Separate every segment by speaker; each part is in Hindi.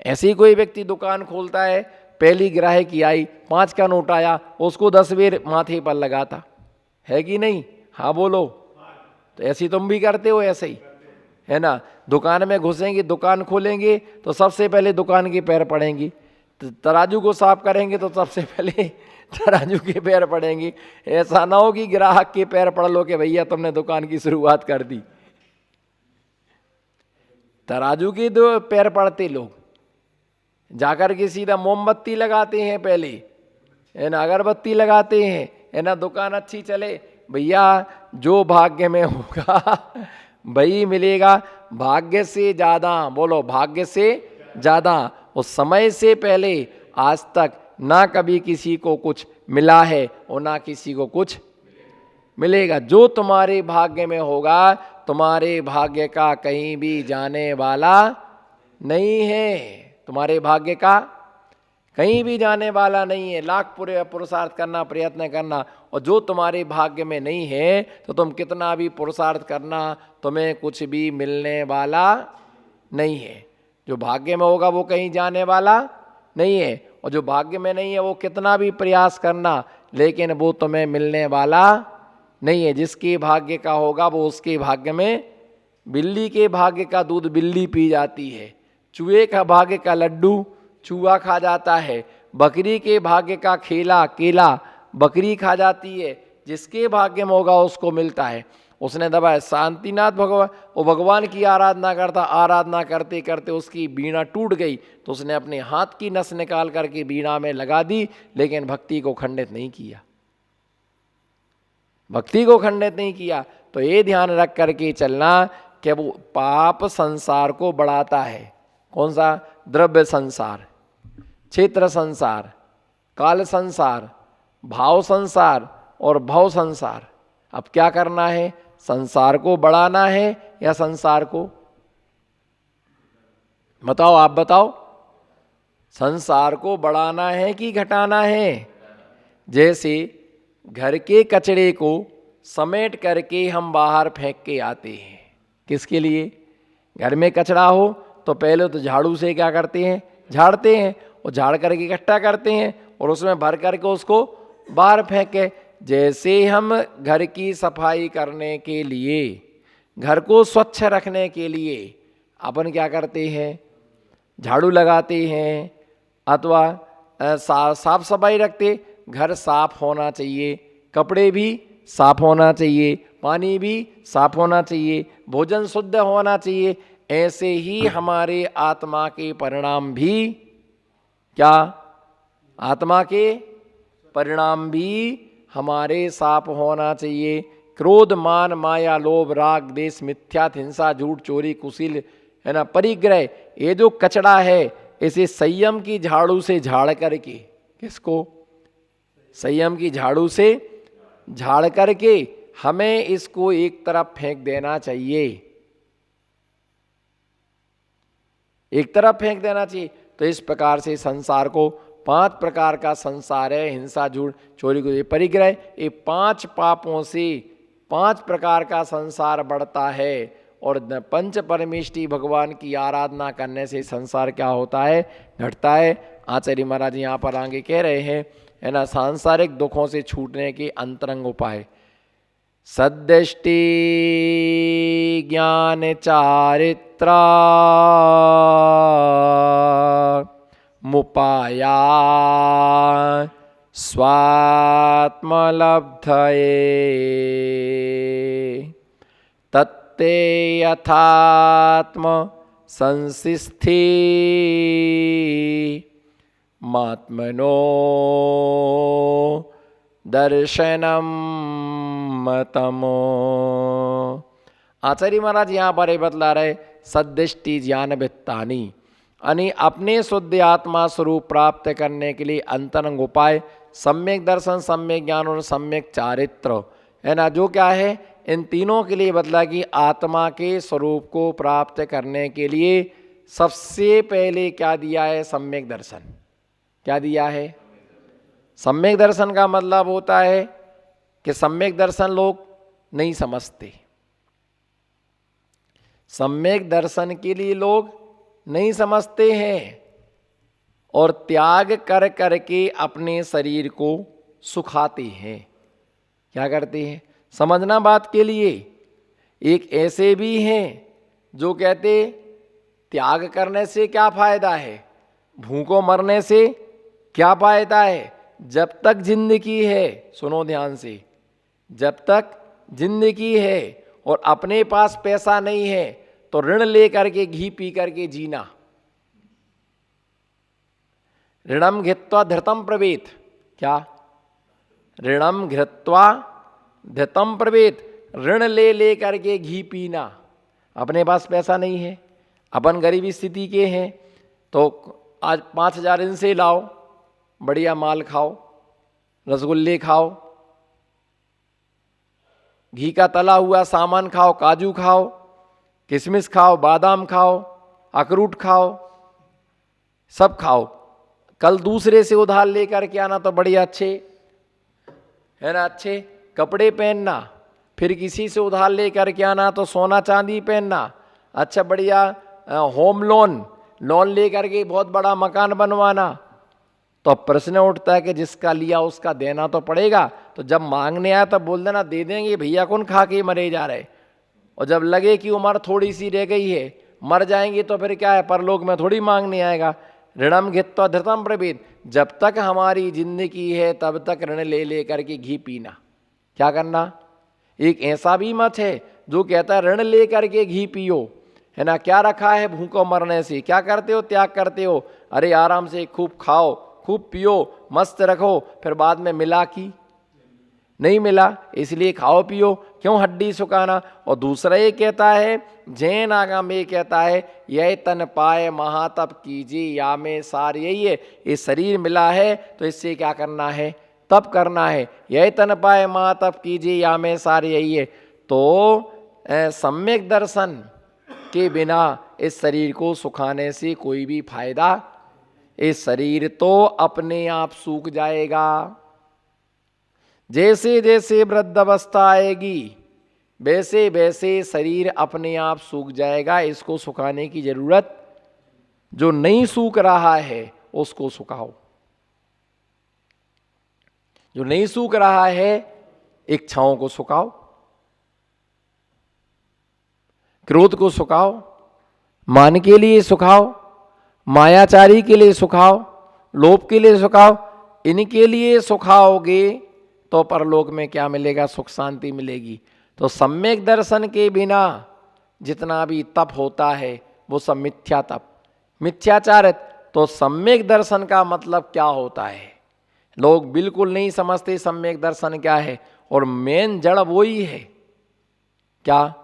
Speaker 1: ऐसे ही कोई व्यक्ति दुकान खोलता है, पहली ग्राहकी आई, 5 का नोट आया, उसको 10 बेर माथे पर लगाता है कि नहीं? हाँ बोलो। तो ऐसी तुम भी करते हो ऐसे ही, है ना? दुकान में घुसेंगे, दुकान खोलेंगे तो सबसे पहले दुकान के पैर पड़ेंगी, तराजू को साफ करेंगे तो सबसे पहले तराजू के पैर पड़ेंगे। ऐसा ना हो कि ग्राहक के पैर पड़ लो कि भैया तुमने दुकान की शुरुआत कर दी। तराजू के दो पैर पड़ते लोग, जाकर के सीधा मोमबत्ती लगाते हैं पहले, है ना, अगरबत्ती लगाते हैं, है ना, दुकान अच्छी चले, भैया जो भाग्य में होगा वही मिलेगा। भाग्य से ज्यादा, बोलो भाग्य से ज्यादा, उस समय से पहले आज तक ना कभी किसी को कुछ मिला है और ना किसी को कुछ मिलेगा। जो तुम्हारे भाग्य में होगा, तुम्हारे भाग्य का कहीं भी जाने वाला नहीं है, तुम्हारे भाग्य का कहीं भी जाने वाला नहीं है। लाख पूरे पुरुषार्थ करना, प्रयत्न करना, और जो तुम्हारे भाग्य में नहीं है तो तुम कितना भी पुरुषार्थ करना, तुम्हें कुछ भी मिलने वाला नहीं है। जो भाग्य में होगा वो कहीं जाने वाला नहीं है, और जो भाग्य में नहीं है वो कितना भी प्रयास करना, लेकिन वो तुम्हें मिलने वाला नहीं है। जिसके भाग्य का होगा वो उसके भाग्य में, बिल्ली के भाग्य का दूध बिल्ली पी जाती है, चूहे का भाग्य का लड्डू चूहा खा जाता है, बकरी के भाग्य का खेला केला बकरी खा जाती है। जिसके भाग्य में होगा उसको मिलता है। उसने दबाया शांतिनाथ भगवान, वो भगवान की आराधना करता, आराधना करते करते उसकी बीणा टूट गई तो उसने अपने हाथ की नस निकाल करके बीणा में लगा दी, लेकिन भक्ति को खंडित नहीं किया, भक्ति को खंडित नहीं किया। तो ये ध्यान रख करके चलना कि वो पाप संसार को बढ़ाता है। कौन सा? द्रव्य संसार, क्षेत्र संसार, काल संसार, भाव संसार और भव संसार। अब क्या करना है? संसार को बढ़ाना है या संसार को? बताओ, आप बताओ, संसार को बढ़ाना है कि घटाना है? जैसे घर के कचरे को समेट करके हम बाहर फेंक के आते हैं, किसके लिए? घर में कचरा हो तो पहले तो झाड़ू से क्या करते हैं? झाड़ते हैं, और झाड़ करके इकट्ठा करते हैं और उसमें भर करके उसको बाहर फेंके। जैसे हम घर की सफाई करने के लिए, घर को स्वच्छ रखने के लिए अपन क्या करते हैं? झाड़ू लगाते हैं अथवा साफ सफाई रखते। घर साफ होना चाहिए, कपड़े भी साफ होना चाहिए, पानी भी साफ होना चाहिए, भोजन शुद्ध होना चाहिए। ऐसे ही हमारे आत्मा के परिणाम भी, क्या? आत्मा के परिणाम भी हमारे साफ होना चाहिए। क्रोध, मान, माया, लोभ, राग, देश, मिथ्या, हिंसा, झूठ, चोरी, कुशील, है ना, परिग्रह, ये जो कचरा है इसे संयम की झाड़ू से झाड़ करके, किसको? संयम की झाड़ू से झाड़ करके हमें इसको एक तरफ फेंक देना चाहिए, एक तरफ फेंक देना चाहिए। तो इस प्रकार से संसार को 5 प्रकार का संसार है, हिंसा, झूठ, चोरी, को परिग्रह, ये 5 पापों से 5 प्रकार का संसार बढ़ता है। और पंच परमेष्टि भगवान की आराधना करने से संसार क्या होता है? घटता है। आचार्य महाराज यहाँ पर आगे कह रहे हैं, है ना, सांसारिक दुखों से छूटने के अंतरंग उपाय। सद्दृष्टि ज्ञान चारित्रा मुपाया स्वात्मलब्धये तत्ते यथात्म संसिस्थि मात्मनो दर्शनम मतमो। आचार्य महाराज यहाँ पर बतला रहे, सद्दृष्टि ज्ञान वित्तानी, यानी अपने शुद्ध आत्मा स्वरूप प्राप्त करने के लिए अंतरंग उपाय सम्यक दर्शन, सम्यक ज्ञान और सम्यक चारित्र, है ना। जो क्या है? इन तीनों के लिए बतला कि आत्मा के स्वरूप को प्राप्त करने के लिए सबसे पहले क्या दिया है? सम्यक दर्शन। क्या दिया है? सम्यक दर्शन का मतलब होता है कि सम्यक दर्शन लोग नहीं समझते। सम्यक दर्शन के लिए लोग नहीं समझते हैं। और त्याग कर करके अपने शरीर को सुखाते हैं। क्या करते हैं? समझना बात के लिए। एक ऐसे भी हैं जो कहते त्याग करने से क्या फायदा है, भूखों मरने से क्या फायदा है। जब तक जिंदगी है, सुनो ध्यान से, जब तक जिंदगी है और अपने पास पैसा नहीं है तो ऋण लेकर के घी पी करके जीना। ऋणम घृत्वा धृतम प्रवेत। क्या? ऋणम घृत्वा धृतम प्रवेत, ऋण ले करके घी पीना। अपने पास पैसा नहीं है, अपन गरीबी स्थिति के हैं, तो आज 5,000 इनसे लाओ, बढ़िया माल खाओ, रसगुल्ले खाओ, घी का तला हुआ सामान खाओ, काजू खाओ, किशमिश खाओ, बादाम खाओ, अखरूट खाओ, सब खाओ। कल दूसरे से उधार लेकर के आना तो बढ़िया अच्छे है ना, अच्छे कपड़े पहनना। फिर किसी से उधार लेकर के आना तो सोना चांदी पहनना। अच्छा बढ़िया होम लोन लेकर के बहुत बड़ा मकान बनवाना। तो प्रश्न उठता है कि जिसका लिया उसका देना तो पड़ेगा। तो जब मांगने आया तब बोल देना दे देंगे भैया, कौन खा के मरे जा रहे। और जब लगे कि उम्र थोड़ी सी रह गई है, मर जाएंगे, तो फिर क्या है, परलोक में थोड़ी मांगने आएगा। ऋणम घृत्वा धृतम प्रवेत, जब तक हमारी जिंदगी है तब तक ऋण ले करके घी पीना। क्या करना? एक ऐसा भी मत है जो कहता है ऋण ले करके घी पियो, है ना। क्या रखा है भूखों मरने से? क्या करते हो? त्याग करते हो। अरे आराम से खूब खाओ, खूब पियो, मस्त रखो, फिर बाद में मिला कि नहीं मिला, इसलिए खाओ पियो, क्यों हड्डी सुखाना। और दूसरा ये कहता है, जैन आगम ये कहता है, यह तन पाए महातप कीजिए या में सार। यही है, ये शरीर मिला है तो इससे क्या करना है? तप करना है। यह तन पाए महातप कीजिए या में सार, यही है। तो सम्यक दर्शन के बिना इस शरीर को सुखाने से कोई भी फायदा, इस शरीर तो अपने आप सूख जाएगा। जैसे जैसे वृद्धावस्था आएगी वैसे वैसे शरीर अपने आप सूख जाएगा। इसको सुखाने की जरूरत, जो नहीं सूख रहा है उसको सुखाओ। जो नहीं सूख रहा है इच्छाओं को सुखाओ, क्रोध को सुखाओ, मान के लिए सुखाओ, मायाचारी के लिए सुखाओ, लोभ के लिए सुखाओ। इनके लिए सुखाओगे तो परलोक में क्या मिलेगा? सुख शांति मिलेगी। तो सम्यक दर्शन के बिना जितना भी तप होता है वो सब मिथ्या तप, मिथ्याचार। तो सम्यक दर्शन का मतलब क्या होता है? लोग बिल्कुल नहीं समझते सम्यक दर्शन क्या है, और मेन जड़ वो ही है। क्या?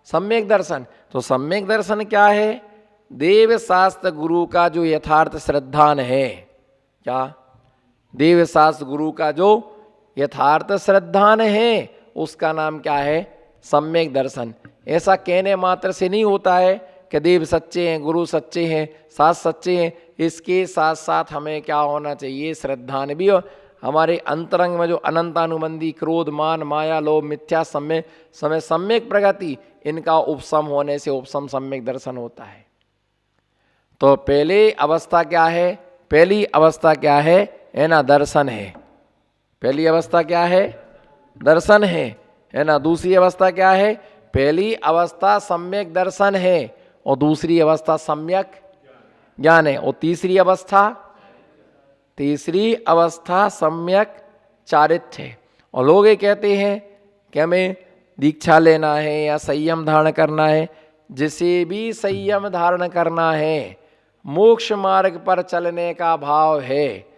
Speaker 1: सम्यक दर्शन। तो सम्यक दर्शन क्या है? देव शास्त्र गुरु का जो यथार्थ श्रद्धान है। क्या? देव शास्त्र गुरु का जो यथार्थ श्रद्धान है उसका नाम क्या है? सम्यक दर्शन। ऐसा कहने मात्र से नहीं होता है कि देव सच्चे हैं, गुरु सच्चे हैं, शास्त्र सच्चे हैं। इसके साथ साथ हमें क्या होना चाहिए? श्रद्धान भी। और हमारे अंतरंग में जो अनंतानुबंधी क्रोध, मान, माया, लोभ, मिथ्या, सम्यक प्रगति, इनका उपशम होने से उपशम सम्यक दर्शन होता है। तो पहले अवस्था क्या है? पहली अवस्था क्या है ना? दर्शन है। पहली अवस्था क्या है? दर्शन है ना। दूसरी अवस्था क्या है? पहली अवस्था सम्यक दर्शन है और दूसरी अवस्था सम्यक ज्ञान है। और तीसरी अवस्था सम्यक चारित्र्य है। और लोग ये कहते हैं कि हमें दीक्षा लेना है या संयम धारण करना है। जिसे भी संयम धारण करना है, मोक्ष मार्ग पर चलने का भाव है,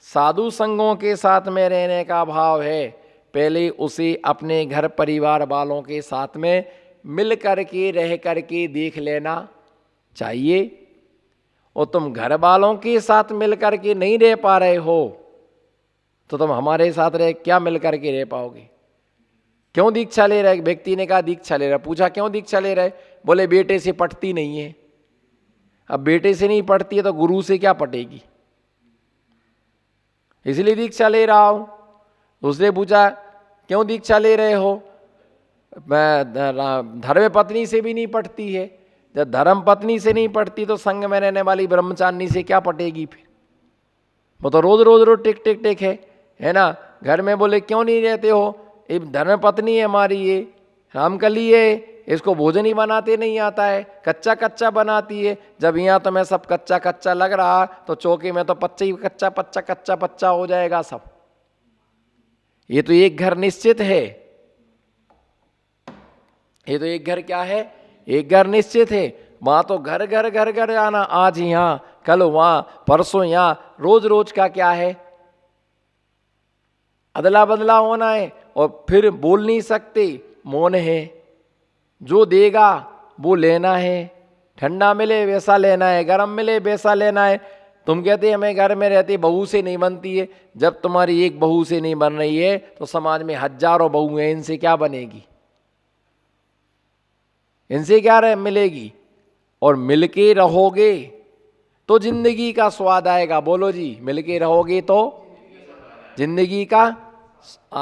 Speaker 1: साधु संगों के साथ में रहने का भाव है, पहले उसे अपने घर परिवार वालों के साथ में मिल करके रह करके देख लेना चाहिए। और तुम घर वालों के साथ मिल करके नहीं रह पा रहे हो तो तुम हमारे साथ रह क्या मिल करके रह पाओगे? क्यों दीक्षा ले रहे? व्यक्ति ने कहा दीक्षा ले रहा। पूछा क्यों दीक्षा ले रहे? बोले बेटे से पटती नहीं है। अब बेटे से नहीं पटती है तो गुरु से क्या पटेगी? इसलिए दीक्षा ले रहा हूं। उसने पूछा क्यों दीक्षा ले रहे हो? धर्म पत्नी से भी नहीं पटती है। जब धर्म पत्नी से नहीं पटती तो संग में रहने वाली ब्रह्मचारिणी से क्या पटेगी? फिर वो तो रोज रोज रोज टिक टिक टिक है ना। घर में बोले क्यों नहीं रहते हो, ये धर्म पत्नी है हमारी, ये रामकली है, इसको भोजन ही बनाते नहीं आता है, कच्चा कच्चा बनाती है। जब यहाँ तो मैं सब कच्चा कच्चा लग रहा तो चौके में तो पच्चा ही कच्चा पच्चा कच्चा पच्चा हो जाएगा सब। ये तो एक घर निश्चित है, ये तो एक घर क्या है, एक घर निश्चित है। वहां तो घर घर घर घर आना, आज यहाँ कल वहां परसों यहाँ, रोज रोज का क्या है, अदला बदला होना है। और फिर बोल नहीं सकते, मौन है, जो देगा वो लेना है, ठंडा मिले वैसा लेना है, गर्म मिले वैसा लेना है। तुम कहते हमें घर में रहते बहू से नहीं बनती है, जब तुम्हारी एक बहू से नहीं बन रही है तो समाज में हजारों बहू हैं, इनसे क्या बनेगी, इनसे क्या मिलेगी। और मिलके रहोगे तो जिंदगी का स्वाद आएगा। बोलो जी, मिलके रहोगे तो जिंदगी का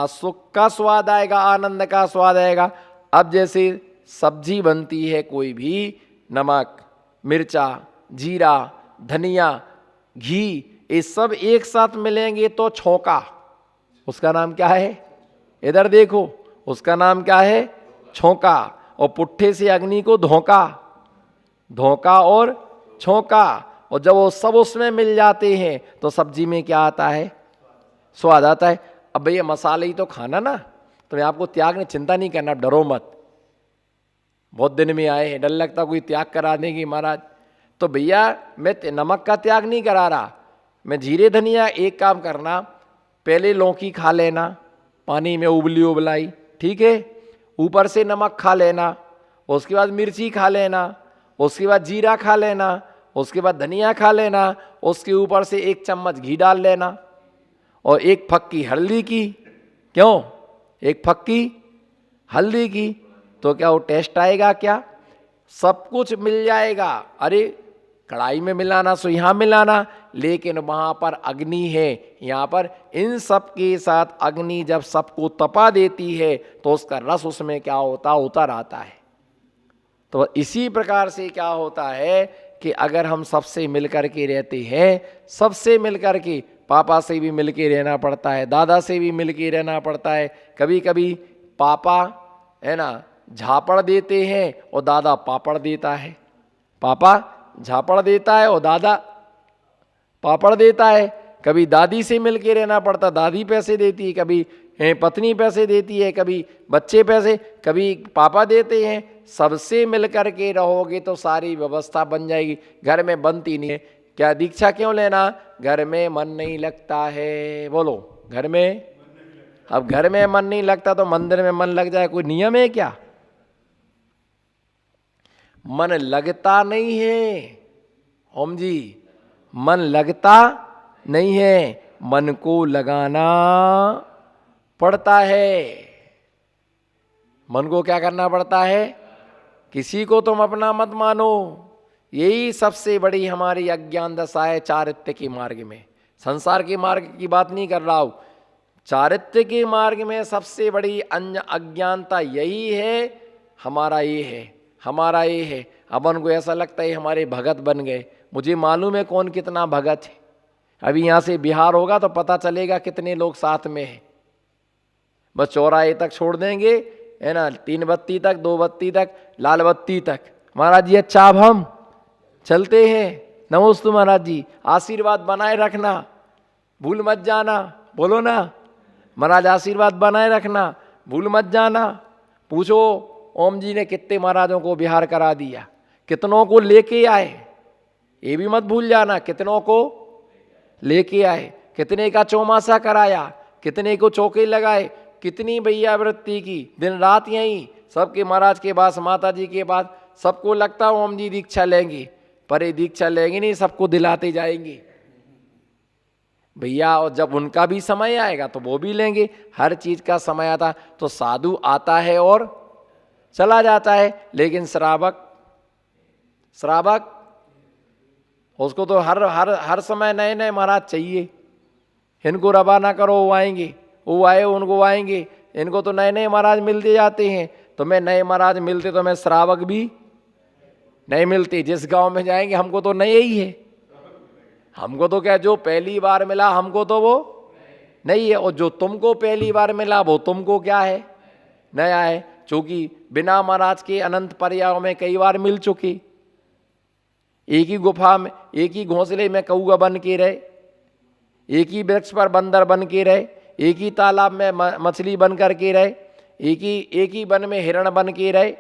Speaker 1: सुख का स्वाद आएगा, आनंद का स्वाद आएगा। अब जैसे सब्जी बनती है कोई भी, नमक मिर्चा जीरा धनिया घी, ये सब एक साथ मिलेंगे तो छौंका, उसका नाम क्या है, इधर देखो, उसका नाम क्या है, छौंका। और पुट्ठे से अग्नि को धोखा, धोखा और छौंका। और जब वो सब उसमें मिल जाते हैं तो सब्जी में क्या आता है, स्वाद आता है। अब भैया मसाले ही तो खाना ना, तो मैं आपको त्याग ने चिंता नहीं करना, डरो मत। बहुत दिन में आए हैं, डर लगता कोई त्याग करा देंगे महाराज। तो भैया मैं नमक का त्याग नहीं करा रहा, मैं जीरे धनिया एक काम करना, पहले लौकी खा लेना पानी में उबली उबलाई, ठीक है, ऊपर से नमक खा लेना, उसके बाद मिर्ची खा लेना, उसके बाद जीरा खा लेना, उसके बाद धनिया खा लेना, उसके ऊपर से एक चम्मच घी डाल लेना और एक फक्की हल्दी की, क्यों, एक फक्की हल्दी की, तो क्या वो टेस्ट आएगा क्या, सब कुछ मिल जाएगा। अरे कढ़ाई में मिलाना सो यहाँ मिलाना, लेकिन वहाँ पर अग्नि है, यहाँ पर इन सब के साथ अग्नि जब सबको तपा देती है तो उसका रस उसमें क्या होता, उतर आता है। तो इसी प्रकार से क्या होता है कि अगर हम सबसे मिलकर के रहते हैं, सबसे मिलकर के, पापा से भी मिलके रहना पड़ता है, दादा से भी मिलके रहना पड़ता है। कभी कभी पापा है ना झापड़ देते हैं और दादा पापड़ देता है, पापा झापड़ देता है और दादा पापड़ देता है। कभी दादी से मिलके रहना पड़ता, दादी पैसे देती है, कभी पत्नी पैसे देती है, कभी बच्चे पैसे, कभी पापा देते हैं। सबसे मिलकर के रहोगे तो सारी व्यवस्था बन जाएगी। घर में बनती नहीं है, क्या दीक्षा क्यों लेना, घर में मन नहीं लगता है, बोलो घर में। अब घर में मन नहीं लगता तो मंदिर में मन लग जाए, कोई नियम है क्या, मन लगता नहीं है ओम जी, मन लगता नहीं है, मन को लगाना पड़ता है। मन को क्या करना पड़ता है, किसी को तुम अपना मत मानो, यही सबसे बड़ी हमारी अज्ञान दशा है चारित्र्य के मार्ग में। संसार के मार्ग की बात नहीं कर रहा हूं, चारित्र्य के मार्ग में सबसे बड़ी अज्ञानता यही है, हमारा ये है, हमारा ये है। अपन को ऐसा लगता है हमारे भगत बन गए, मुझे मालूम है कौन कितना भगत है। अभी यहाँ से बिहार होगा तो पता चलेगा कितने लोग साथ में हैं। बस चौराहे तक छोड़ देंगे है ना, 3 बत्ती तक, 2 बत्ती तक, लाल बत्ती तक, महाराज जी अच्छा अब हम चलते हैं, नमोस्तु महाराज जी, आशीर्वाद बनाए रखना, भूल मत जाना, बोलो ना महाराज आशीर्वाद बनाए रखना, भूल मत जाना। पूछो ओम जी ने कितने महाराजों को बिहार करा दिया, कितनों को लेके आए, ये भी मत भूल जाना, कितनों को लेके आए, कितने का चौमासा कराया, कितने को चौके लगाए, कितनी भैया वृत्ति की, दिन रात यहीं सबके महाराज के पास, माता जी के पास, सबको लगता ओम जी दीक्षा लेंगे, पर ये दीक्षा लेंगे नहीं, सबको दिलाते जाएंगे भैया। और जब उनका भी समय आएगा तो वो भी लेंगे, हर चीज का समय आता। तो साधु आता है और चला जाता है, लेकिन श्रावक उसको तो हर समय नए नए महाराज चाहिए। इनको रवाना करो वो आएंगे, वो आए उनको आएंगे, इनको तो नए नए महाराज मिलते जाते हैं। तो मैं नए महाराज मिलते तो मैं श्रावक भी नहीं मिलते, जिस गांव में जाएंगे हमको तो नए ही है, हमको तो क्या, जो पहली बार मिला हमको तो वो नहीं है, और जो तुमको पहली बार मिला वो तुमको क्या है, नया है, क्योंकि बिना महाराज के अनंत पर्यायों में कई बार मिल चुकी। एक ही गुफा में, एक ही घोंसले में कौआ बन के रहे, एक ही वृक्ष पर बंदर बन के रहे, एक ही तालाब में मछली बन कर के रहे, एक ही वन में हिरण बन के रहे,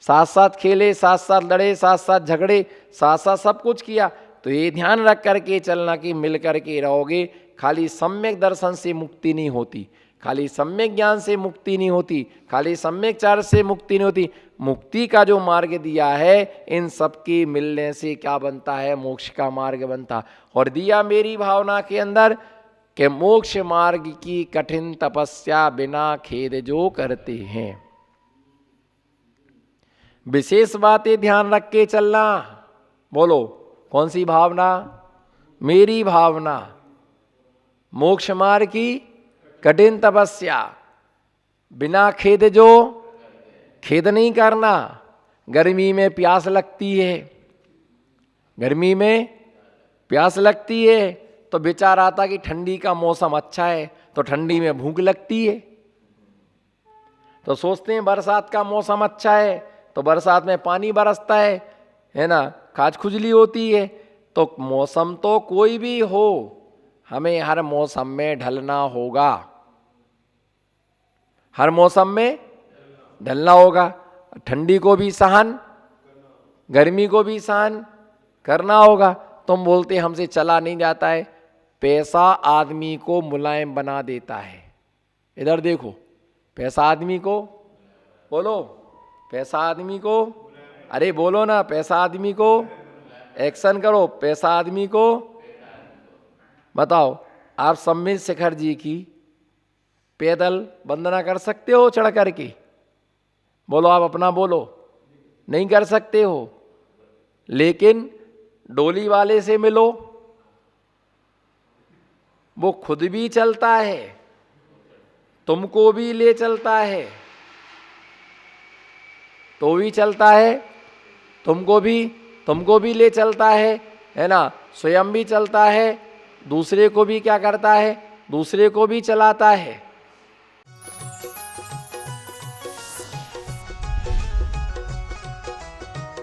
Speaker 1: साथ साथ खेले, साथ साथ लड़े, साथ साथ झगड़े, साथ साथ सब कुछ किया। तो ये ध्यान रख करके चलना कि मिल करके रहोगे। खाली सम्यक दर्शन से मुक्ति नहीं होती, खाली सम्यक ज्ञान से मुक्ति नहीं होती, खाली सम्यक चार से मुक्ति नहीं होती। मुक्ति का जो मार्ग दिया है, इन सबके मिलने से क्या बनता है, मोक्ष का मार्ग बनता। और दिया मेरी भावना के अंदर कि मोक्ष मार्ग की कठिन तपस्या बिना खेद जो करते हैं। विशेष बातें ध्यान रख के चलना। बोलो कौन सी भावना, मेरी भावना, मोक्ष मार्ग की कठिन तपस्या बिना खेद जो, खेद नहीं करना। गर्मी में प्यास लगती है, गर्मी में प्यास लगती है, तो विचार आता कि ठंडी का मौसम अच्छा है, तो ठंडी में भूख लगती है, तो सोचते हैं बरसात का मौसम अच्छा है, तो बरसात में पानी बरसता है ना, खाज खुजली होती है। तो मौसम तो कोई भी हो, हमें हर मौसम में ढलना होगा, हर मौसम में ढलना होगा। ठंडी को भी सहन, गर्मी को भी सहन करना होगा। तुम बोलते हमसे चला नहीं जाता है, पैसा आदमी को मुलायम बना देता है। इधर देखो, पैसा आदमी को, बोलो पैसा आदमी को, अरे बोलो ना, पैसा आदमी को, एक्शन करो, पैसा आदमी को। बताओ आप सम्मित शिखर जी की पैदल वंदना कर सकते हो चढ़ करके? बोलो आप अपना बोलो, नहीं कर सकते हो। लेकिन डोली वाले से मिलो, वो खुद भी चलता है, तुमको भी ले चलता है, तो भी चलता है, तुमको भी ले चलता है ना, स्वयं भी चलता है, दूसरे को भी क्या करता है, दूसरे को भी चलाता है।